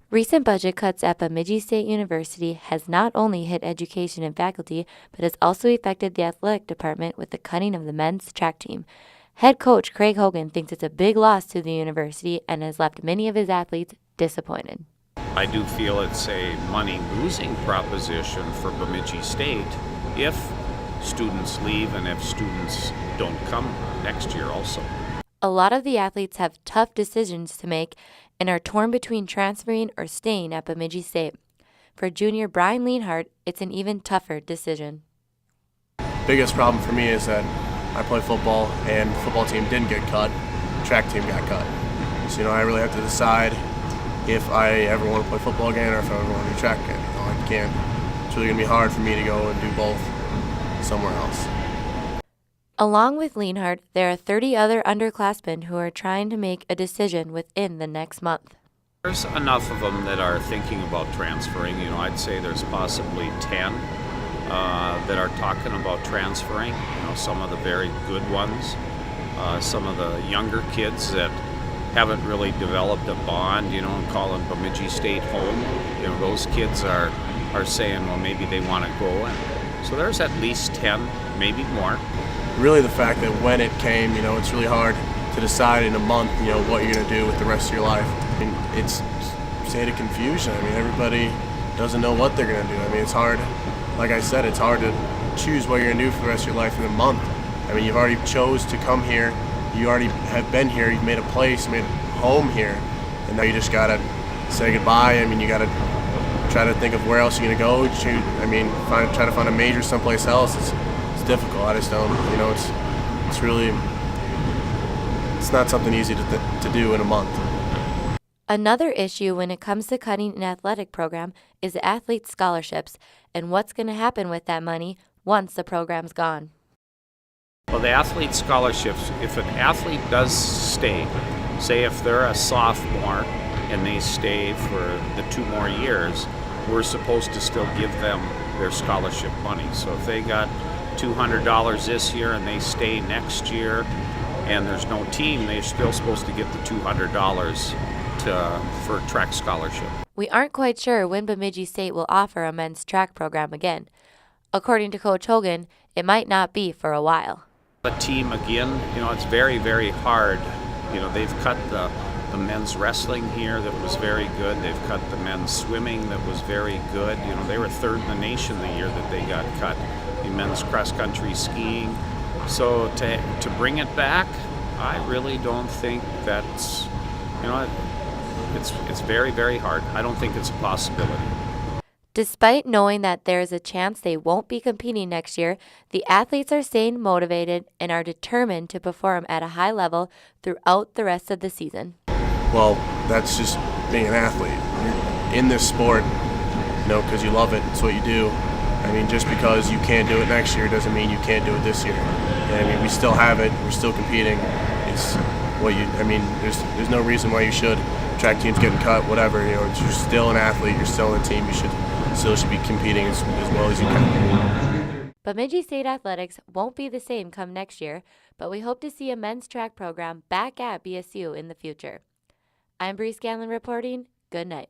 Recent budget cuts at Bemidji State University has not only hit education and faculty, but has also affected the athletic department with the cutting of the men's track team. Head coach Craig Hogan thinks it's a big loss to the university and has left many of his athletes disappointed. I do feel it's a money-losing proposition for Bemidji State if students leave and if students don't come next year also. A lot of the athletes have tough decisions to make and are torn between transferring or staying at Bemidji State. For junior Brian Lienhardt, it's an even tougher decision. Biggest problem for me is that I play football and the football team didn't get cut, track team got cut. So, I really have to decide if I ever want to play football again or if I ever want to do track again. I can't. It's really going to be hard for me to go and do both somewhere else. Along with Lienhardt, there are 30 other underclassmen who are trying to make a decision within the next month. There's enough of them that are thinking about transferring. I'd say there's possibly 10 that are talking about transferring. Some of the very good ones, some of the younger kids that haven't really developed a bond, and calling Bemidji State home. Those kids are saying, well, maybe they want to go. And so there's at least 10, maybe more. Really the fact that when it came, it's really hard to decide in a month, what you're going to do with the rest of your life. It's a state of confusion. Everybody doesn't know what they're going to do. It's hard, like I said, it's hard to choose what you're going to do for the rest of your life in a month. You've already chose to come here. You already have been here. You've made a place, made a home here. And now you just got to say goodbye. You got to try to think of where else you're going to go. Try to find a major someplace else. It's difficult. I just don't, it's really, it's not something easy to do in a month. Another issue when it comes to cutting an athletic program is the athlete scholarships and what's going to happen with that money once the program's gone. Well, the athlete scholarships, if an athlete does stay, say if they're a sophomore and they stay for the 2 more years, we're supposed to still give them their scholarship money. So if they got $200 this year and they stay next year and there's no team, they're still supposed to get the $200 for a track scholarship. We aren't quite sure when Bemidji State will offer a men's track program again. According to Coach Hogan, it might not be for a while. The team again, it's very, very hard. They've cut the men's wrestling here that was very good. They've cut the men's swimming that was very good. They were 3rd in the nation the year that they got cut. The men's cross-country skiing. So to bring it back, I really don't think that's, it's very, very hard. I don't think it's a possibility. Despite knowing that there is a chance they won't be competing next year, the athletes are staying motivated and are determined to perform at a high level throughout the rest of the season. Well, that's just being an athlete. You're in this sport, because you love it. It's what you do. Just because you can't do it next year doesn't mean you can't do it this year. We still have it. We're still competing. It's what there's no reason why you should. Track team's getting cut, whatever. You're still an athlete. You're still on the team. You should be competing as well as you can. Bemidji State Athletics won't be the same come next year, but we hope to see a men's track program back at BSU in the future. I'm Scanlan reporting. Good night.